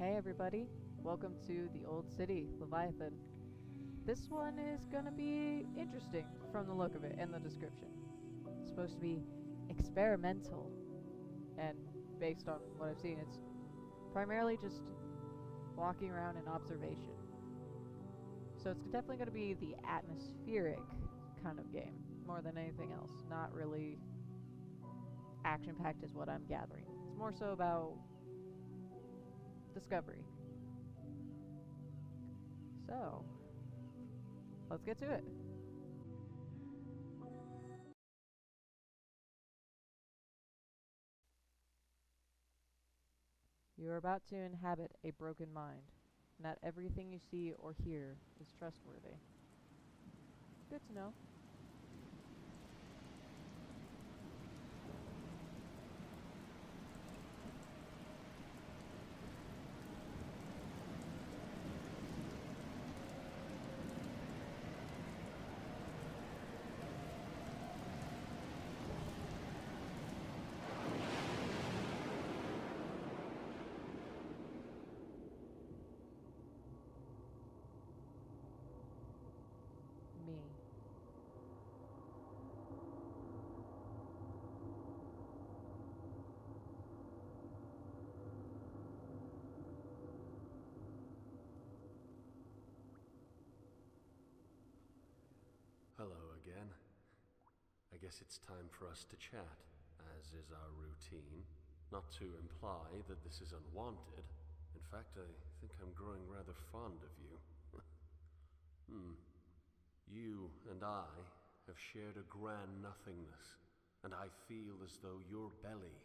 Hey everybody, welcome to the Old City, Leviathan. This one is gonna be interesting from the look of it and the description. It's supposed to be experimental, and based on what I've seen, it's primarily just walking around in observation. So it's definitely gonna be the atmospheric kind of game, more than anything else. Not really action-packed is what I'm gathering. It's more so about discovery. So, let's get to it. You are about to inhabit a broken mind. Not everything you see or hear is trustworthy. Good to know. Me. Hello again. I guess it's time for us to chat, as is our routine. Not to imply that this is unwanted. In fact, I think I'm growing rather fond of you. You and I have shared a grand nothingness, and I feel as though your belly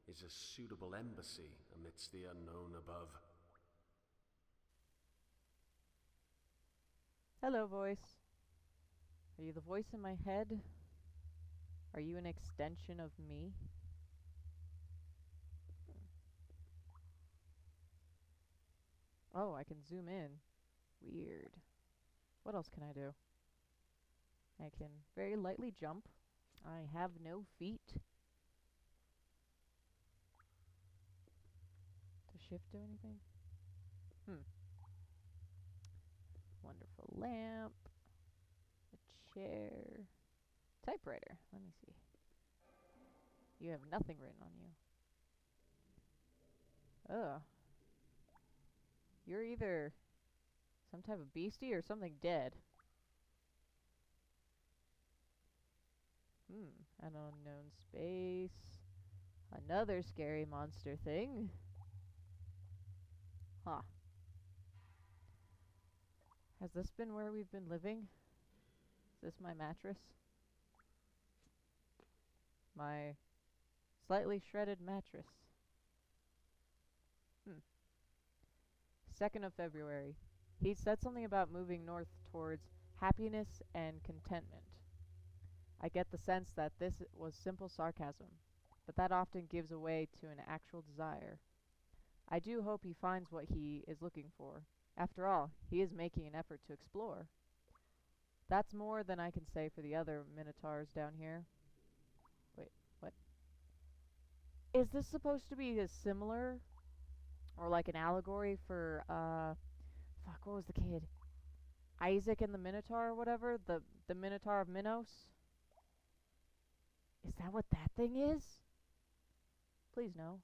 is a suitable embassy amidst the unknown above. Hello, voice. Are you the voice in my head? Are you an extension of me? Oh, I can zoom in. Weird. What else can I do? I can very lightly jump. I have no feet. Does shift do anything? Wonderful lamp. A chair. Typewriter. Let me see. You have nothing written on you. Ugh. You're either some type of beastie or something dead. An unknown space. Another scary monster thing. Huh. Has this been where we've been living? Is this my mattress? My slightly shredded mattress. 2nd of February. He said something about moving north towards happiness and contentment. I get the sense that this was simple sarcasm, but that often gives way to an actual desire. I do hope he finds what he is looking for. After all, he is making an effort to explore. That's more than I can say for the other Minotaurs down here. Wait, what? Is this supposed to be a similar or like an allegory for fuck, what was the kid? Isaac and the Minotaur or whatever? The Minotaur of Minos? Is that what that thing is? Please no.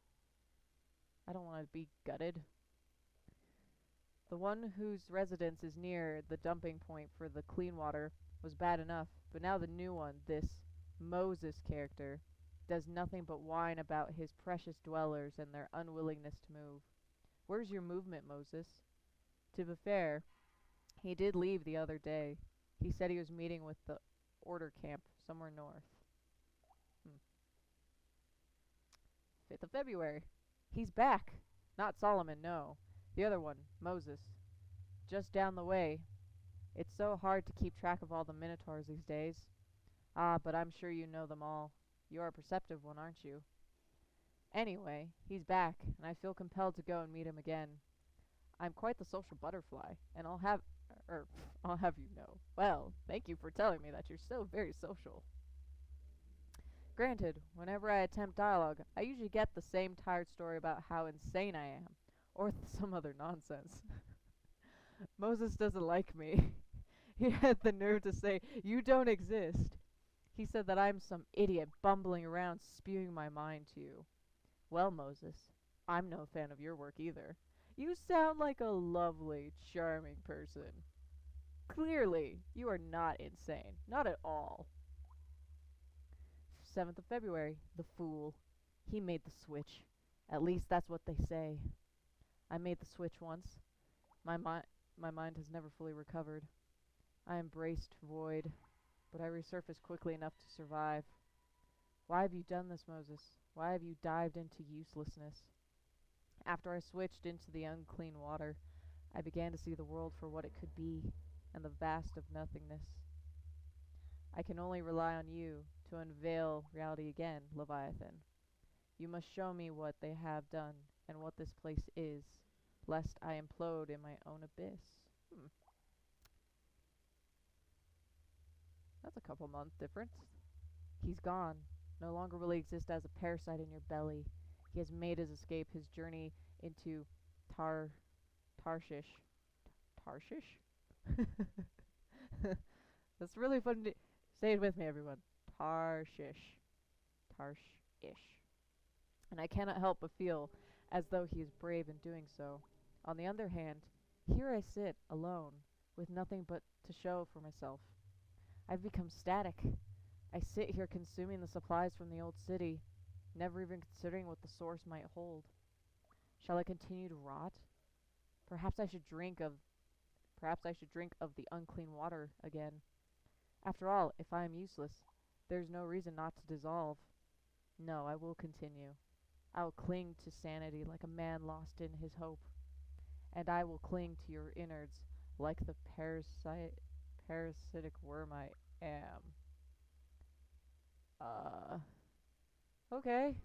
I don't want to be gutted. The one whose residence is near the dumping point for the clean water was bad enough, but now the new one, this Moses character, does nothing but whine about his precious dwellers and their unwillingness to move. Where's your movement, Moses? To be fair, he did leave the other day. He said he was meeting with the order camp somewhere north. 5th of February. He's back. Not Solomon, no. The other one, Moses. Just down the way. It's so hard to keep track of all the Minotaurs these days. Ah, but I'm sure you know them all. You're a perceptive one, aren't you? Anyway, he's back, and I feel compelled to go and meet him again. I'm quite the social butterfly, and I'll have you know. Well, thank you for telling me that you're so very social. Granted, whenever I attempt dialogue, I usually get the same tired story about how insane I am, or some other nonsense. Moses doesn't like me. He had the nerve to say, "You don't exist." He said that I'm some idiot bumbling around spewing my mind to you. Well, Moses, I'm no fan of your work either. You sound like a lovely, charming person. Clearly, you are not insane. Not at all. 7th of February, the fool. He made the switch. At least that's what they say. I made the switch once. My mind has never fully recovered. I embraced void, but I resurfaced quickly enough to survive. Why have you done this, Moses? Why have you dived into uselessness? After I switched into the unclean water, I began to see the world for what it could be, and the vast of nothingness. I can only rely on you to unveil reality again, Leviathan. You must show me what they have done, and what this place is, lest I implode in my own abyss. That's a couple-month difference. He's gone. No longer will he exist as a parasite in your belly. He has made his escape, his journey into Tarshish. Tarshish? That's really fun to say it with me, everyone. Tarshish. Tarshish. And I cannot help but feel as though he is brave in doing so. On the other hand, here I sit, alone, with nothing but to show for myself. I've become static. I sit here consuming the supplies from the old city, never even considering what the source might hold. Shall I continue to rot? Perhaps I should drink of the unclean water again. After all, if I am useless, there's no reason not to dissolve. No, I will continue. I will cling to sanity like a man lost in his hope. And I will cling to your innards like the parasitic worm I am. Okay.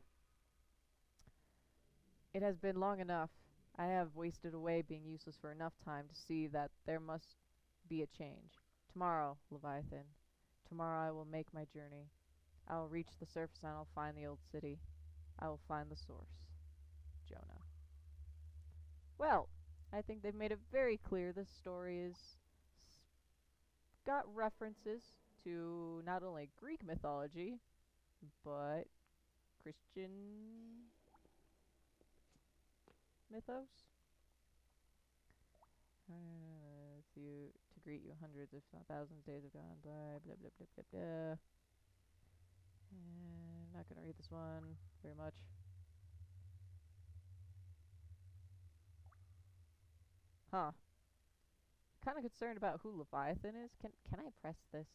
It has been long enough. I have wasted away being useless for enough time to see that there must be a change. Tomorrow, Leviathan. Tomorrow I will make my journey. I will reach the surface and I'll find the old city. I will find the source. Jonah. Well, I think they've made it very clear this story is got references to not only Greek mythology, but Christian mythos. To greet you, hundreds if not thousands days have gone by, blah blah blah blah blah. Not gonna read this one very much. Huh. Kind of concerned about who Leviathan is. Can I press this?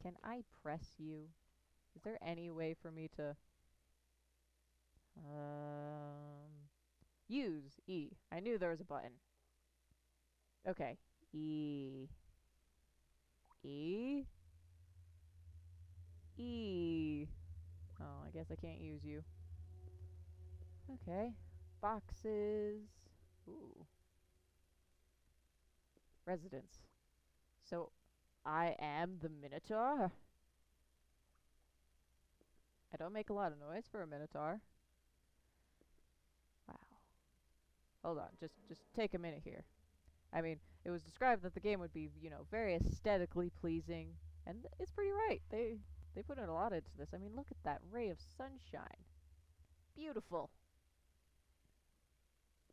Can I press you? Is there any way for me to use E? I knew there was a button. Okay. E. E. E. Oh, I guess I can't use you. Okay. Boxes. Ooh. Residence. So, I am the Minotaur? I don't make a lot of noise for a Minotaur. Wow. Hold on, just take a minute here. I mean, it was described that the game would be, very aesthetically pleasing, and it's pretty right. They put in a lot into this. I mean, look at that ray of sunshine. Beautiful.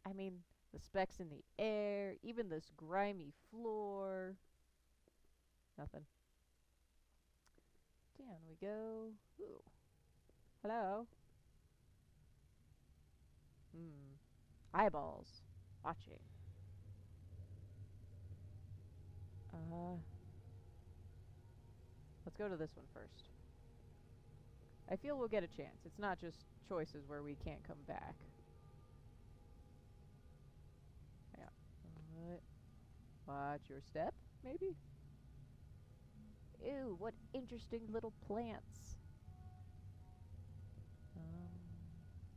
I mean, the specks in the air, even this grimy floor. Nothing. Down we go. Ooh. Hello. Eyeballs. Watching. Let's go to this one first. I feel we'll get a chance. It's not just choices where we can't come back. Yeah. Watch your step, maybe? Ew, what interesting little plants.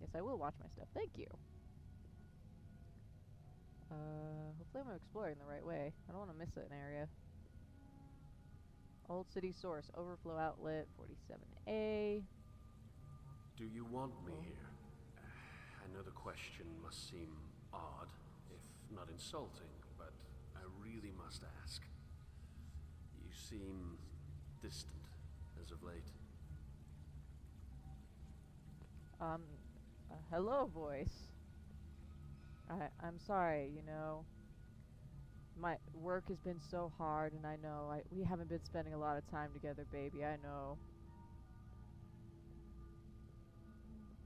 Yes, I will watch my step. Thank you. Hopefully I'm exploring the right way. I don't want to miss an area. Old City Source, Overflow Outlet, 47A. Do you want me here? I know the question must seem odd, if not insulting, but I really must ask. You seem distant as of late. Um, hello, voice. I'm sorry, you know. My work has been so hard, and I know we haven't been spending a lot of time together, baby. I know.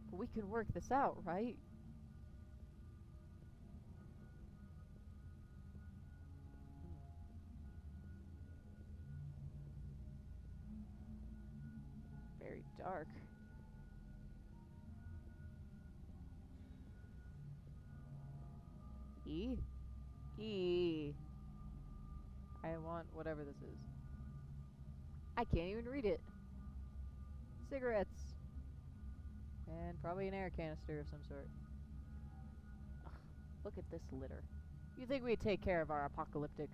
But we can work this out, right? Very dark. E? E. I want whatever this is. I can't even read it. Cigarettes. And probably an air canister of some sort. Ugh, look at this litter. You think we'd take care of our apocalyptic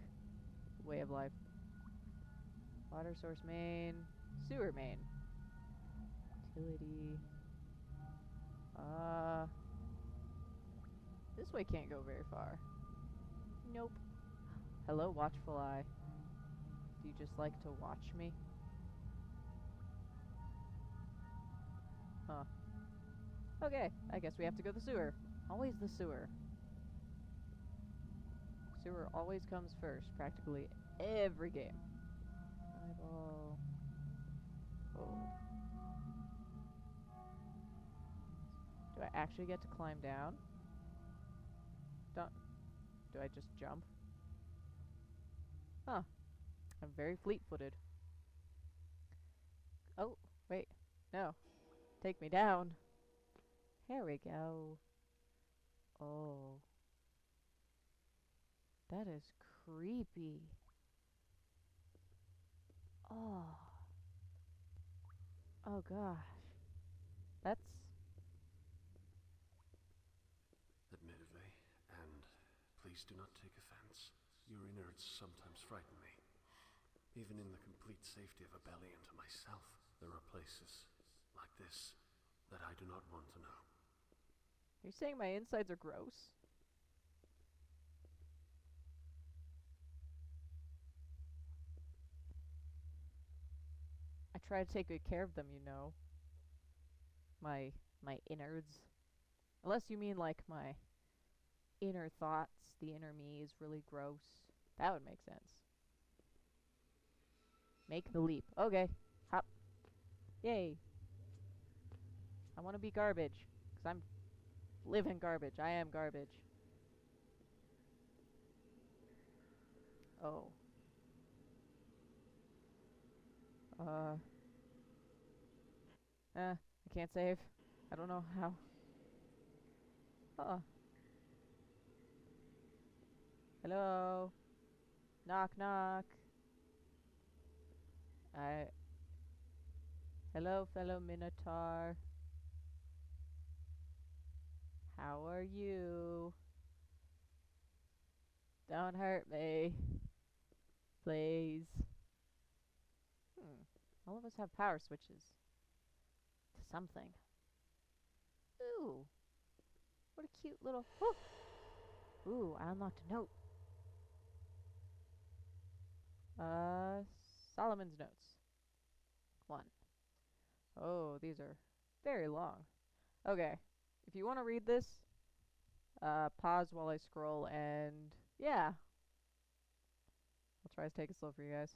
way of life? Water source main. Sewer main. Utility. This way can't go very far. Nope. Hello, watchful eye. Do you just like to watch me? Huh. Okay, I guess we have to go to the sewer. Always the sewer. Sewer always comes first, practically every game. Eyeball. Oh. Do I actually get to climb down? Don't. Do I just jump? Huh. I'm very fleet-footed. Oh, wait. No. Take me down. Here we go. Oh. That is creepy. Oh. Oh gosh. That's... Admittedly, and please do not take offense, your innards sometimes frighten me. Even in the complete safety of a belly and to myself, there are places like this that I do not want to know. You're saying my insides are gross? I try to take good care of them, you know. My my innards. Unless you mean like my inner thoughts, the inner me is really gross. That would make sense. Make the leap. Okay. Hop. Yay. I want to be garbage. Because I'm living garbage. I am garbage. Oh. Uh. I can't save. I don't know how. Oh. Hello. Knock knock. I. Hello, fellow Minotaur. How are you? Don't hurt me. Please. All of us have power switches. To something. Ooh. What a cute little... Oh! Ooh, I unlocked a note. Solomon's Notes. 1. Oh, these are very long. Okay. If you want to read this, pause while I scroll and... Yeah. I'll try to take it slow for you guys.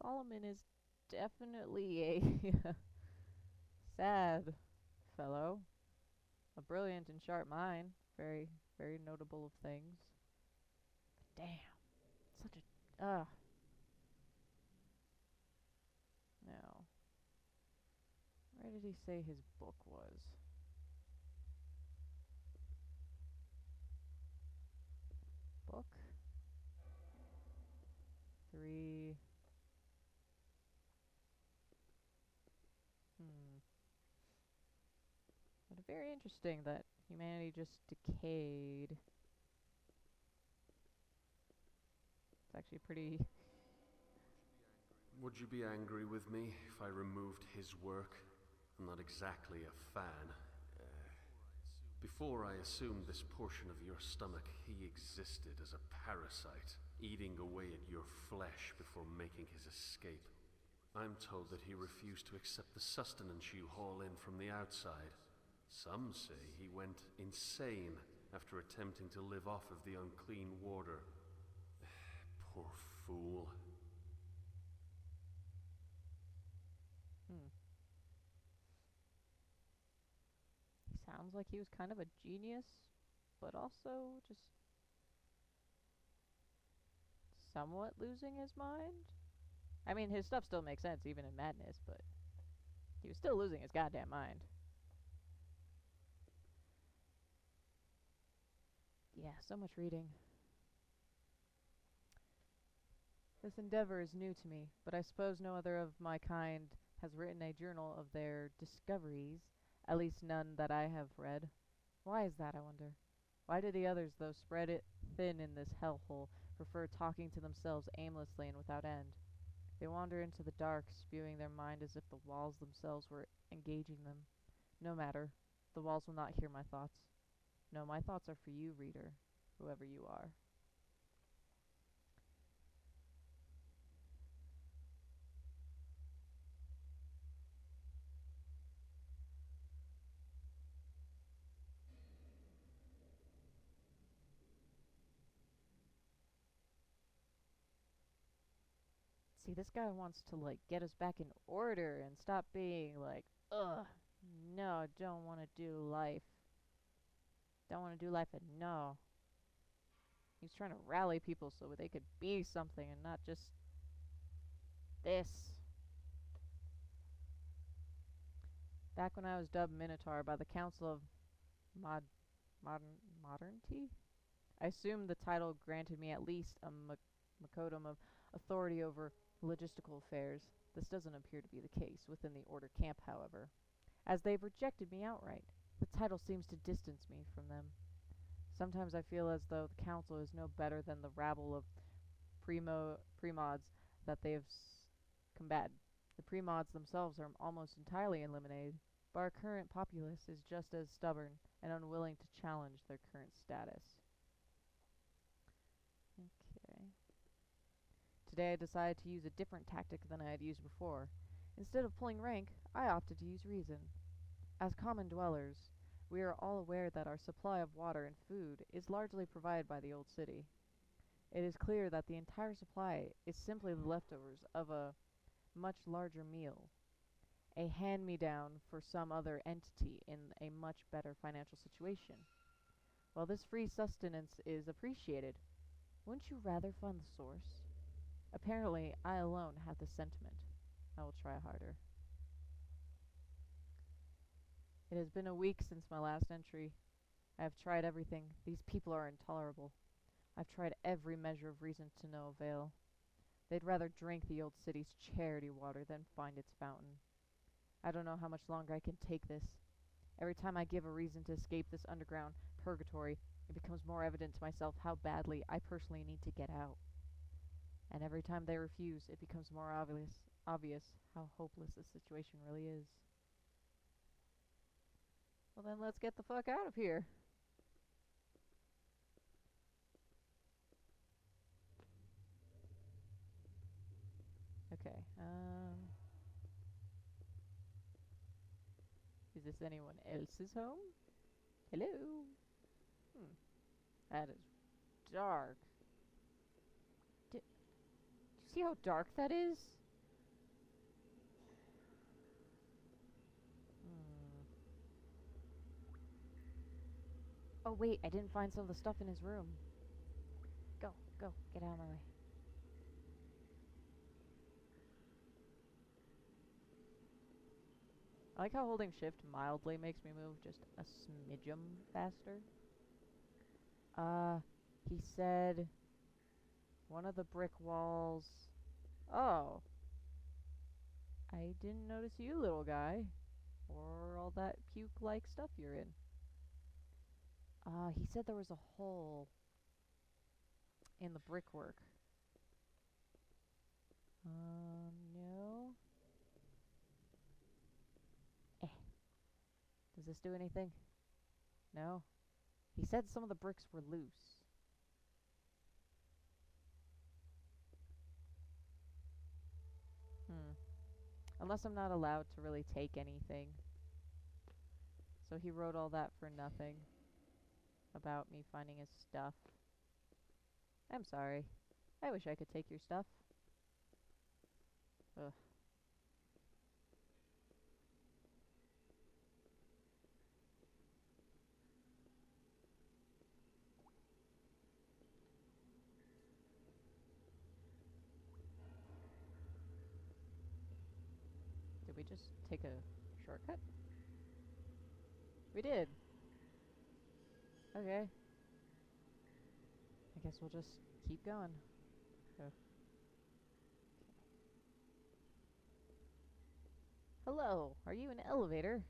Solomon is definitely a sad fellow. A brilliant and sharp mind. Very, very notable of things. Damn. Such a. Now, where did he say his book was? Book? 3. But very interesting that humanity just decayed. It's actually pretty. Would you be angry with me if I removed his work? I'm not exactly a fan. Before I assumed this portion of your stomach, he existed as a parasite, eating away at your flesh before making his escape. I'm told that he refused to accept the sustenance you haul in from the outside. Some say he went insane after attempting to live off of the unclean water. Poor fool. He sounds like he was kind of a genius, but also just somewhat losing his mind. I mean, his stuff still makes sense even in madness, but he was still losing his goddamn mind. Yeah, so much reading. This endeavor is new to me, but I suppose no other of my kind has written a journal of their discoveries, at least none that I have read. Why is that, I wonder? Why do the others, though spread it thin in this hellhole, prefer talking to themselves aimlessly and without end? They wander into the dark, spewing their mind as if the walls themselves were engaging them. No matter. The walls will not hear my thoughts. No, my thoughts are for you, reader, whoever you are. See, this guy wants to, like, get us back in order and stop being like, ugh, no, don't want to do life. Don't want to do life, and no. He's trying to rally people so they could be something and not just this. Back when I was dubbed Minotaur by the Council of Modernity, I assumed the title granted me at least a modicum of authority over logistical affairs. This doesn't appear to be the case within the Order camp, however, as they've rejected me outright. The title seems to distance me from them. Sometimes I feel as though the Council is no better than the rabble of premods that they have combated. The premods themselves are almost entirely eliminated, but our current populace is just as stubborn and unwilling to challenge their current status. Okay. Today I decided to use a different tactic than I had used before. Instead of pulling rank, I opted to use reason. As common dwellers, we are all aware that our supply of water and food is largely provided by the old city. It is clear that the entire supply is simply the leftovers of a much larger meal, a hand-me-down for some other entity in a much better financial situation. While this free sustenance is appreciated, wouldn't you rather fund the source? Apparently, I alone have this sentiment. I will try harder. It has been a week since my last entry. I have tried everything. These people are intolerable. I've tried every measure of reason to no avail. They'd rather drink the old city's charity water than find its fountain. I don't know how much longer I can take this. Every time I give a reason to escape this underground purgatory, it becomes more evident to myself how badly I personally need to get out. And every time they refuse, it becomes more obvious how hopeless the situation really is. Well, then let's get the fuck out of here. Okay, is this anyone else's home? Hello? That is dark. Do you see how dark that is? Oh, wait, I didn't find some of the stuff in his room. Go, go, get out of my way. I like how holding shift mildly makes me move just a smidgem faster. He said one of the brick walls. Oh, I didn't notice you, little guy, or all that puke-like stuff you're in. He said there was a hole in the brickwork. No. Eh. Does this do anything? No. He said some of the bricks were loose. Unless I'm not allowed to really take anything. So he wrote all that for nothing. About me finding his stuff. I'm sorry. I wish I could take your stuff. Ugh. Did we just take a shortcut? We did. Okay. I guess we'll just keep going. Oh. Hello, are you an elevator?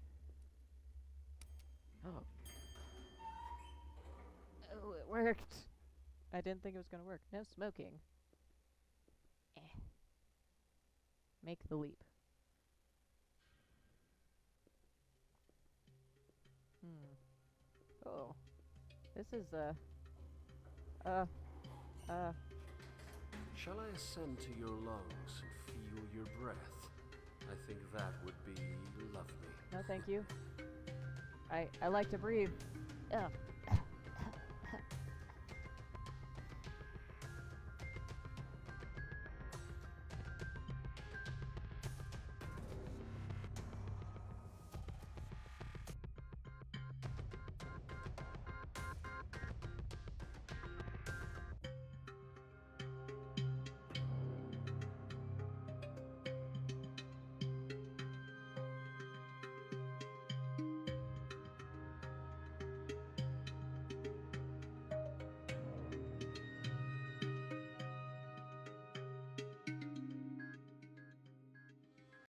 Oh. Oh, it worked. I didn't think it was gonna work. No smoking. Eh. Make the leap. Oh. This is, Shall I ascend to your lungs and feel your breath? I think that would be lovely. no thank you. I like to breathe. Ugh.